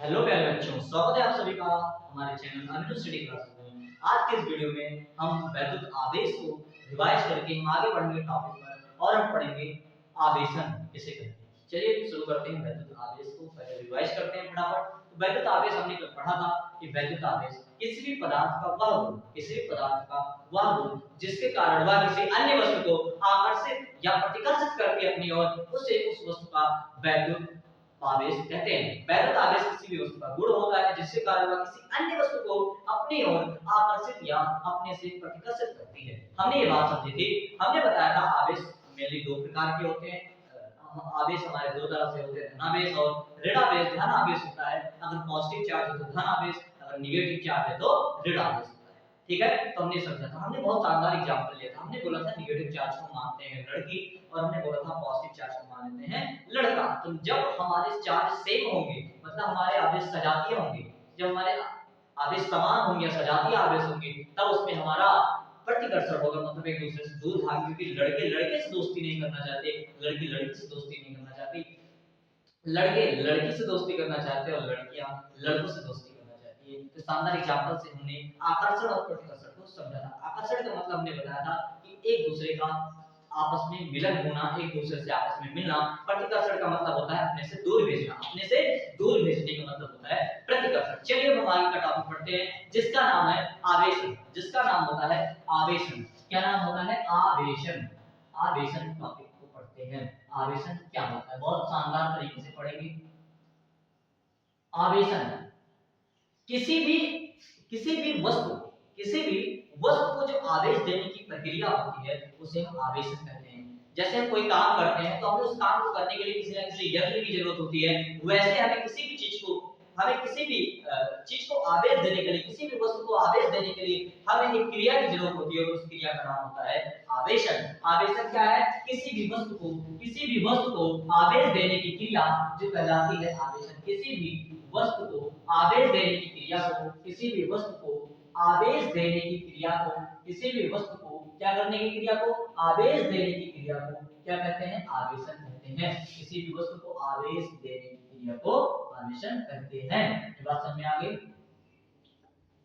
Hello प्यारे बच्चों, स्वागत है आप सभी का हमारे चैनल अनिरुद्ध स्टडी क्लास में। आज के इस वीडियो में हम वैद्युत आवेश को रिवाइज करके हम आगे बढ़ेंगे टॉपिक पर और हम पढ़ेंगे आवेशन किसे कहते हैं। चलिए शुरू करते हैं वैद्युत आवेश को, पहले रिवाइज करते हैं फटाफट। तो वैद्युत आवेश हमने कल पढ़ा था कि वैद्युत आवेश किसी भी पदार्थ का वह गुण, किसी भी पदार्थ का वह गुण जिसके कारण वह किसी अन्य वस्तु को आकर्षित या प्रतिकर्षित करके अपनी ओर उस वस्तु का वैद्युत आवेश कहते हैं। वैद्युत आवेश किसी भी वस्तु का गुण होता है जिसके कारण वह किसी अन्य वस्तु को अपनी ओर आकर्षित या अपने से प्रतिकर्षित करती है। हमने ये बात समझी थी। हमने बताया था आवेश मेनली दो प्रकार के होते हैं। आवेश हमारे दो तरह से होते हैं, धनावेश और ऋणावेश। धन आवेश होता है अगर पॉजिटिव चार्ज है तो धन आवेश, अगर नेगेटिव चार्ज है तो ऋण आवेश। ठीक है, तो हमने समझा था। हमने बहुत शानदार एग्जांपल लिया था। हमने बोला था नेगेटिव चार्ज को मानते हैं लड़की और हमने बोला था पॉजिटिव चार्ज को मान लेते हैं लड़का। तो जब हमारे चार्ज सेम होंगे, मतलब हमारे आवेश सजातीय होंगे, जब हमारे आवेश समान होंगे या सजातीय आवेश होंगे, तब उसमें हमारा प्रतिकर्षण होगा, मतलब एक दूसरे से दूर भागेंगे। क्योंकि लड़के लड़के से दोस्ती नहीं करना चाहते, लड़की लड़की से दोस्ती नहीं करना चाहती, लड़के लड़की से दोस्ती करना चाहते हैं और लड़कियां लड़कों से दोस्ती करना चाहती है। तो शानदार एग्जांपल से हमने आकर्षण और प्रतिकर्षण को समझा था। आकर्षण का मतलब हमने बताया था कि एक दूसरे का आपस में मिलन होना, एक दूसरे से आपस में मिलना। प्रतिकर्षण का मतलब होता है अपने से दूर भेजना, अपने से दूर भेजने का मतलब होता है प्रतिकर्षण। चलिए हम आगे का टॉपिक पढ़ते हैं जिसका नाम है आवेशन। जिसका नाम होता है आवेशन। क्या नाम होता है? आवेशन। आवेशन टॉपिक को पढ़ते हैं। आवेशन क्या होता है, बहुत शानदार तरीके से पढ़ेंगे। आवेशन किसी भी वस्तु को जो आवेश देने की प्रक्रिया होती है उसे हम आवेशन कहते हैं। जैसे हम कोई काम करते हैं तो हमें उस काम को करने के लिए किसी न किसी यंत्र की जरूरत होती है, वैसे हमें किसी भी चीज को आवेश देने के लिए, किसी भी वस्तु को आवेश देने के लिए हमें एक क्रिया की जरूरत होती है और उस क्रिया का नाम होता है आवेशन। आवेशन क्या है? किसी भी वस्तु को आवेश देने की क्रिया जो कहलाती है आवेशन। किसी भी वस्तु को आवेश देने की क्रिया को, किसी भी वस्तु को आवेश देने की क्रिया को, किसी भी वस्तु को क्या करने की क्रिया को, आवेश देने की क्रिया को क्या कहते हैं? आवेशन कहते हैं। किसी भी वस्तु को आवेश देने की क्रिया को आवेशन कहते हैं। ये बात समझ में आ गई?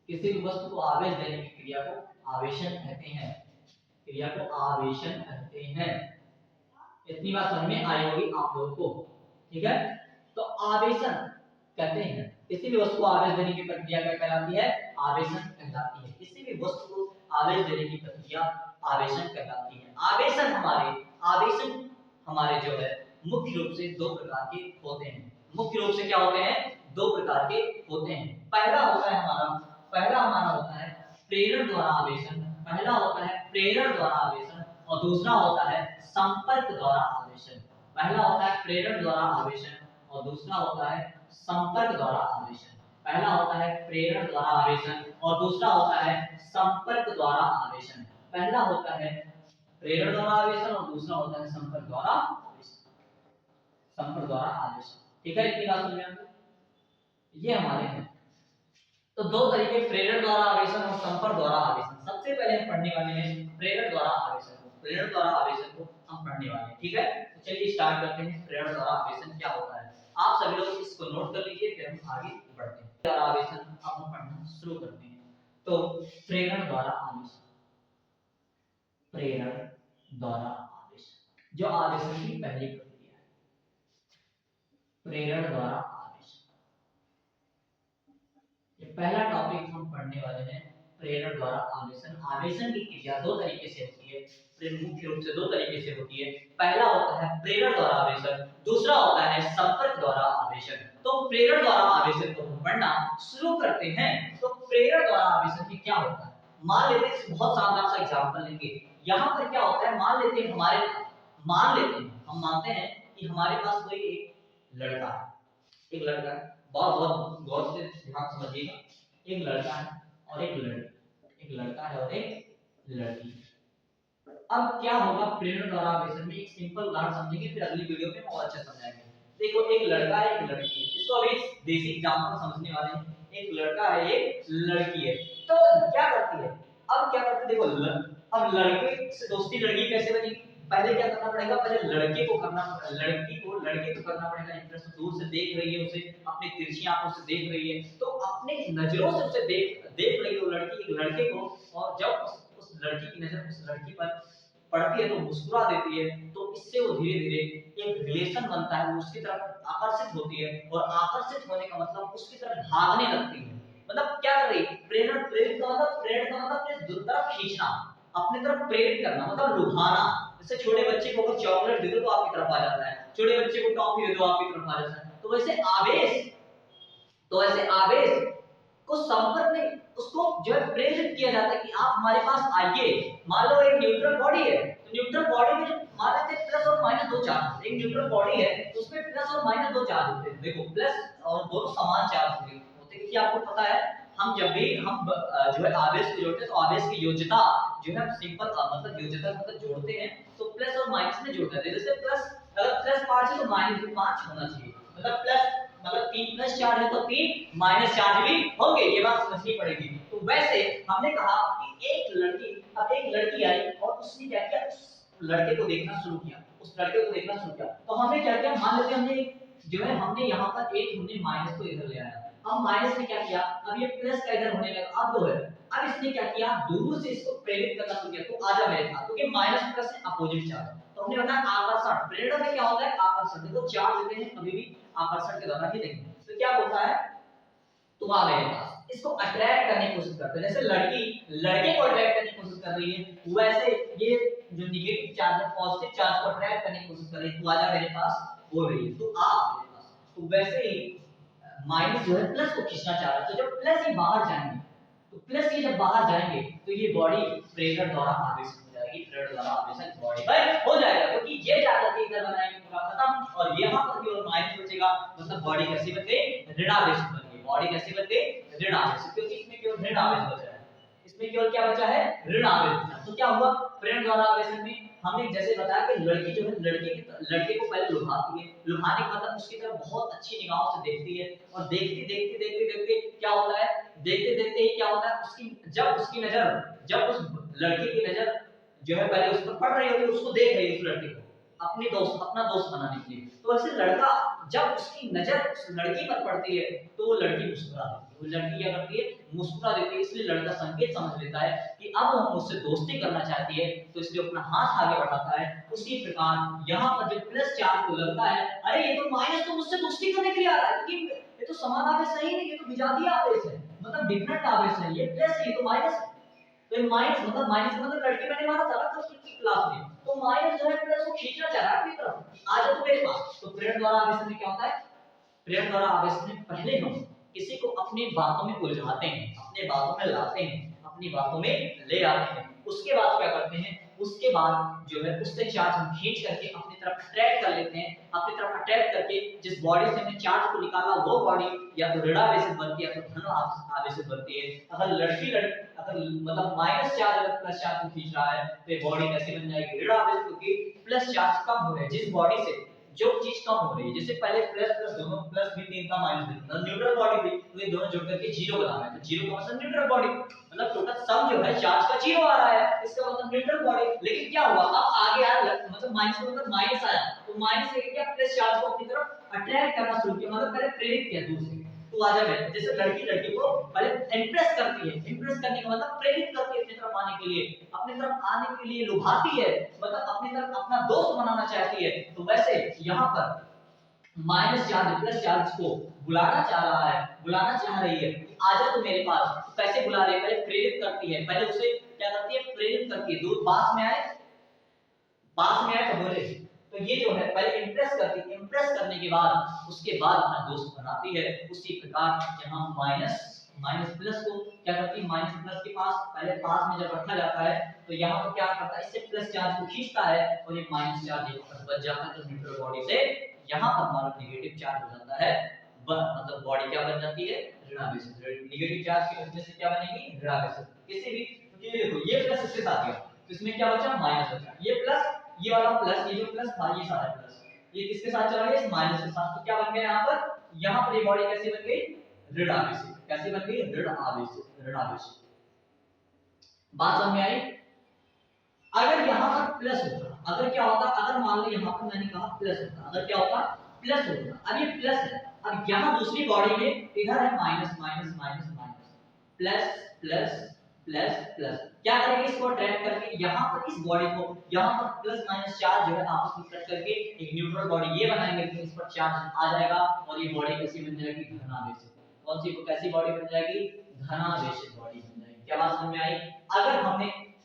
किसी भी वस्तु को आवेश देने की क्रिया को आवेशन कहते हैं। क्रिया को आवेशन कहते हैं। इतनी बात समझ में आई होगी आप लोगों को। ठीक है, तो आवेशन कहते हैं किसी भी वस्तु को आवेश देने की प्रक्रिया क्या कहलाती है? आवेशन कहलाती है। किसी भी वस्तु को आवेश देने की प्रक्रिया आवेशन कहलाती है। आवेशन हमारे जो है मुख्य रूप से दो प्रकार के होते हैं। मुख्य रूप से क्या होते हैं? दो प्रकार के होते हैं। पहला हमारा होता है प्रेरण द्वारा आवेशन। पहला होता है प्रेरण द्वारा आवेशन और दूसरा होता है संपर्क द्वारा आवेशन। पहला होता है प्रेरण द्वारा आवेशन और दूसरा होता है संपर्क द्वारा आवेशन। पहला होता है प्रेरण द्वारा आवेशन और दूसरा होता है संपर्क द्वारा आवेशन। पहला होता है प्रेरण द्वारा आवेशन और दूसरा होता है संपर्क द्वारा आवेशन। संपर्क द्वारा आवेशन। ठीक है, इतनी बात समझ में आ गई? ये हमारे हैं तो दो तरीके, प्रेरण द्वारा आवेशन और संपर्क द्वारा आवेशन। सबसे पहले हम पढ़ने वाले हैं प्रेरण द्वारा आवेशन को। प्रेरण द्वारा आवेशन को हम पढ़ने वाले हैं। ठीक है, तो चलिए स्टार्ट करते हैं। प्रेरण द्वारा आवेशन क्या होता है आप सभी लोग इसको नोट कर लीजिए, फिर हम आगे बढ़ते हैं। द्वारा आवेशन अब हम पढ़ना शुरू करते हैं। तो प्रेरण द्वारा आवेशन, प्रेरण द्वारा आवेशन जो आवेशन की पहली प्रक्रिया है, प्रेरण द्वारा आवेशन। ये पहला टॉपिक हम पढ़ने वाले हैं, प्रेरण द्वारा आवेशन। आवेशन की क्रिया दो तरीके से होती है, मुख्य रूप से दो तरीके से होती है। पहला होता है प्रेरण द्वारा आवेशन, दूसरा होता है संपर्क द्वारा आवेशन। तो प्रेरण द्वारा आवेशन को हम पढ़ना शुरू करते हैं। तो प्रेरण द्वारा आवेशन में क्या होता है, मान लेते हैं, बहुत शानदार सा एग्जांपल लेंगे। यहाँ पर क्या होता है, मान लेते हैं हम मानते हैं कि हमारे पास कोई एक लड़का है, बहुत बहुत गौर से ध्यान समझिएगा। एक लड़का है और एक लड़की, एक लड़का है और एक लड़की। अब क्या होगा प्रेरण द्वारा आवेशन में, एक सिंपल उदाहरण समझेंगे, फिर अगली वीडियो में और अच्छा समझाएंगे। देखो, एक लड़का है एक लड़की है, इसको अभी बेसिक एग्जांपल समझने वाले हैं। एक लड़का है एक लड़की है, तो क्या करती है, अब क्या करती है, देखो अब लड़के से दोस्ती लड़की कैसे बनेगी? पहले क्या करना पड़ेगा, पहले लड़के को करना पड़ेगा इंप्रेस। दूर से देख रही है उसे, अपनी तिरछी आंखों से देख रही है, तो अपने नजरों से उसे देख रही है वो लड़की एक लड़के को, और जब उस लड़की की नजर उस लड़की पर पड़ती है तो मुस्कुरा देती है, तो इससे वो धीरे धीरे एक रिलेशन बनता है, वो उसकी तरफ आकर्षित होती है, और आकर्षित होने का मतलब उसकी तरफ भागने लगती है। मतलब क्या कर रही है, प्रेरित का मतलब अपने तरफ खींचना, अपने तरफ प्रेरित करना, मतलब लुभाना। जैसे छोटे बच्चे को अगर चॉकलेट दे दो तो आपकी तरफ आ जाता है, छोटे बच्चे को टॉफी दे दो आपकी तरफ आ जाता है। तो वैसे आवेश को संपर्क में उसको जो है प्रेरित किया जाता है कि आप हमारे पास आइए। मान लो एक न्यूट्रल बॉडी है, तो न्यूट्रल बॉडी में जो मान लेते हैं प्लस और माइनस दो चार्ज, एक न्यूट्रल बॉडी है तो उसमें प्लस और माइनस दो चार्ज होते हैं। देखो प्लस और दोनों समान चार्ज होते हैं, क्योंकि आपको पता है हम जब भी हम जो है आवेश को जोड़ते हैं तो आवेश की योज्यता जो है सिंपल मतलब योज्यता मतलब जोड़ते हैं तो प्लस और माइनस में जोड़ते हैं। जैसे प्लस अगर प्लस 5 है तो माइनस भी 5 होना चाहिए, मतलब प्लस मतलब 3 प्लस चार्ज है तो 3 माइनस चार्ज भी होंगे, ये बात समझनी पड़ेगी। तो वैसे हमने कहा कि एक लड़की आई और उसने क्या किया, उस लड़के को देखना शुरू किया, तो हमने क्या किया, मान लेते हमने जो है हमने यहाँ पर एक हमने माइनस को इधर ले आया, अब माइनस ने क्या किया, अब ये प्लस का इधर होने लगा, अब दो है, अब इसने क्या किया, दूर से इसको प्रेरित करना शुरू किया, तो आजा मेरे पास, क्योंकि माइनस प्लस है अपोजिट चार्ज। तो हमने बताया आकर्षण, प्रेरणा में क्या होता है आकर्षण। देखो चार्ज लेते हैं कभी भी आकर्षण के द्वारा ही देंगे, तो क्या होता है, तुम आ मेरे पास, इसको अट्रैक्ट करने की कोशिश करते हैं। जैसे लड़की लड़के को अट्रैक्ट करने की कोशिश कर रही है, वैसे ये जो नेगेटिव चार्ज है पॉजिटिव चार्ज को अट्रैक्ट करने की कोशिश कर रही है, तू आजा मेरे पास बोल रही है, तो आ मेरे पास। तो वैसे ही माइनस जो है प्लस को खींचना चाह रहा है, तो जब प्लस ये बाहर जाएंगे, तो प्लस ये जब बाहर जाएंगे तो ये बॉडी प्रेशर द्वारा आवेशित हो जाएगी, प्रेशर द्वारा आवेशित बॉडी पर हो जाएगा, क्योंकि ये जाकर के इधर बनाएंगे पूरा खत्म, और यहाँ पर भी और माइनस बचेगा, मतलब बॉडी कैसी बन गई, ऋणावेशित बन गई। बॉडी कैसी बन गई, ऋणावेशित, क्योंकि इसमें केवल ऋण आवेश बचा है, इसमें केवल क्या बचा है, ऋण आवेश। तो क्या हुआ, प्रेरण द्वारा आवेशन में हमने जैसे बताया कि लड़की जो है लड़के को पहले लुभाती है, लुभाने का मतलब उसकी तरफ बहुत अच्छी निगाहों से देखती है, और देखते क्या होता है, देखते देखते ही क्या होता है, जब उस लड़की की नजर जो है पहले उस पर पड़ रही होती है, उसको देख रही है उस लड़के को अपना दोस्त बनाने के लिए, तो वैसे लड़का जब उसकी नजर उस लड़की पर पड़ती है तो वो लड़की मुस्कुरा देती है, वो लड़की क्या करती है, मुस्कुरा देती है। इसलिए लड़का संकेत समझ लेता है कि अब वो मुझसे दोस्ती करना चाहती है, तो इसलिए अपना हाथ आगे बढ़ाता है। उसी प्रकार यहाँ पर जब प्लस चार्ज को लगता है, अरे ये तो माइनस तो मुझसे दोस्ती करने के लिए आ रहा है, क्योंकि ये तो समान आवेश नहीं है, ये तो विजातीय आवेश है, मतलब डिफरेंट आवेश है, ये प्लस है ये तो माइनस है। तो माइनस का मतलब लड़की मैंने मारा था ना क्लास में, तो माइनस जो है प्लस को खींचना चाह रहा है अपनी तरफ, आ जा तो मेरे पास। तो प्रेरण द्वारा आवेश में क्या होता है, प्रेरण द्वारा आवेश में पहले हम किसी को अपनी बातों में उलझाते हैं, अपने बातों में लाते हैं, अपनी बातों में ले आते हैं, उसके बाद क्या करते हैं, उसके बाद जो है उससे चार्ज हम खींच करके अपनी तरफ अट्रैक्ट कर लेते हैं, अपनी तरफ अट्रैक्ट करके जिस बॉडी से हमने चार्ज को निकाला वो बॉडी या तो ऋणावेशित बनती है या तो धन आवेशित बनती है। अगर मतलब माइनस चार्ज अगर प्लस चार्ज को खींच रहा है तो बॉडी कैसे बन जाएगी, ऋणावेशित, क्योंकि प्लस चार्ज कम हो रहा है जिस बॉडी से जो चीज कम हो रही है। जैसे पहले प्लस प्लस दोनों प्लस भी 3 था माइनस भी था, न्यूट्रल बॉडी थी, तो ये दोनों जोड़ करके जीरो बना रहे हैं, तो जीरो का मतलब न्यूट्रल बॉडी, मतलब टोटल सम जो है चार्ज का जीरो आ रहा है, इसका मतलब न्यूट्रल बॉडी। लेकिन क्या हुआ, अब आगे आया मतलब माइनस का मतलब माइनस आया, तो माइनस लेके क्या प्लस चार्ज को अपनी तरफ अट्रैक्ट करना शुरू किया, मतलब पहले प्रेरित किया दूर से। तो आ जाए जैसे लड़की को पहले इंप्रेस करती है, इंप्रेस करने का मतलब प्रेरित करती है अपनी तरफ आने के लिए, अपनी तरफ आने के लिए लुभाती है, मतलब अपनी तरफ अपना दोस्त बनाना चाहती है। तो वैसे यहाँ पर माइनस चार्ज प्लस चार्ज को बुलाना चाह रही है, आजा तो मेरे पास। तो कैसे बुला रही है, पहले प्रेरित करती है, पहले उसे क्या करती है, प्रेरित करती है, दूर पास में आए तो बोले। तो ये जो है पहले इंप्रेस करती है, इंप्रेस करने के बाद उसके बाद अपना दोस्त बनाती है। उसी प्रकार यहाँ माइनस प्लस को क्या करती है, माइनस प्लस के पास पहले पास में जब रखा जाता है तो यहाँ पर क्या करता है, इससे प्लस चार्ज को खींचता है और ये माइनस चार्ज यहाँ पर बच जाता है, तो न्यूट्रल बॉडी से यहाँ पर हमारा नेगेटिव चार्ज हो जाता है, मतलब बॉडी क्या बन जाती है, ऋणावेशित। नेगेटिव चार्ज की वजह से क्या बनेगी, ऋणावेशित। किसी भी ये देखो ये प्लस इसके साथ गया तो इसमें क्या बचा, माइनस बचा, ये प्लस ये वाला प्लस, ये जो प्लस था ये सारा प्लस, ये किसके साथ चला गया, इस माइनस के साथ। तो क्या बन गया यहाँ पर ये बॉडी कैसे बन गई, ऋण आवेशित। कैसे बन गई, ऋण आवेशित। बात समझ में आई। अगर यहाँ पर प्लस होता, अगर क्या होता, अगर मान लो यहाँ पर मैंने कहा प्लस होता, अगर क्या होता प्लस होता, अब ये प्लस है, अब यहाँ दूसरी बॉडी में इधर है minus minus minus minus, plus plus plus plus, क्या करेंगे इसको अट्रैक्ट करके यहाँ पर इस बॉडी को, यहाँ पर प्लस माइनस चार्ज जो है आपस में कट करके एक न्यूट्रल बॉडी ये बनाएंगे कि इस पर चार्ज आ जाएगा और ये बॉडी कैसी बन जाएगी, धनावेशित। कौन सी कैसी बॉडी बन जाएगी, धनावेशित बॉडी बन जाएगी। क्या बात समझ में आई?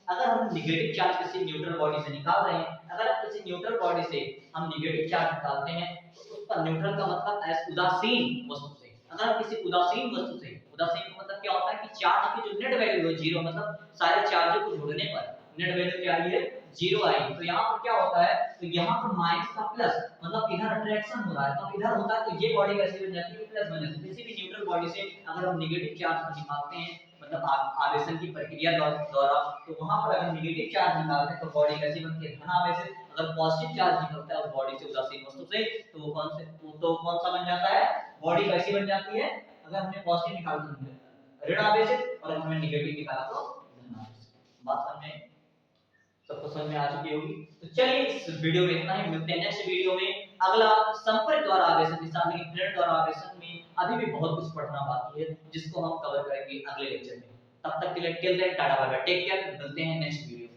अगर हम नेगेटिव चार्ज किसी न्यूट्रल बॉडी से निकाल रहे हैं, अगर किसी न्यूट्रल बॉडी से हम नेगेटिव चार्ज निकालते हैं तो उस पर न्यूट्रल का मतलब है उदासीन वस्तु से, अगर हम किसी उदासीन वस्तु से, उदासीन का मतलब क्या होता है कि चार्ज की जो नेट वैल्यू है जीरो, मतलब सारे चार्जों को जोड़ने पर नेट वैल्यू क्या आई है, जीरो आई। तो यहाँ पर क्या होता है, तो यहाँ पर माइनस का प्लस मतलब इधर अट्रैक्शन हो रहा है, तो इधर होता है तो ये बॉडी कैसे बन जाती है, प्लस बन जाती है। किसी भी न्यूट्रल बॉडी से अगर हम नेगेटिव चार्ज निकालते हैं मतलब आवेशन की प्रक्रिया द्वारा, तो वहां पर अगर नेगेटिव चार्ज निकालते हैं तो बॉडी कैसी बनती है, धनावेशित। अगर पॉजिटिव चार्ज निकलता है उस बॉडी से, उदासीन वस्तु से, तो वो कौन सा बन जाता है, बॉडी कैसी बन जाती है, अगर हमने पॉजिटिव निकाला तो ऋण आवेशित और अगर हमने नेगेटिव निकाला तो धन आवेशित। बात समझ में, सबको समझ में आ चुकी होगी। तो चलिए इस वीडियो में इतना ही, मिलते हैं नेक्स्ट वीडियो में। अगला संपर्क द्वारा आवेशन के साथ, लेकिन ऋण द्वारा आवेशन में अभी भी बहुत कुछ पढ़ना बाकी है जिसको हम कवर करेंगे अगले लेक्चर में। तब तक के लिए till then tata bye bye, take care, मिलते हैं नेक्स्ट वीडियो।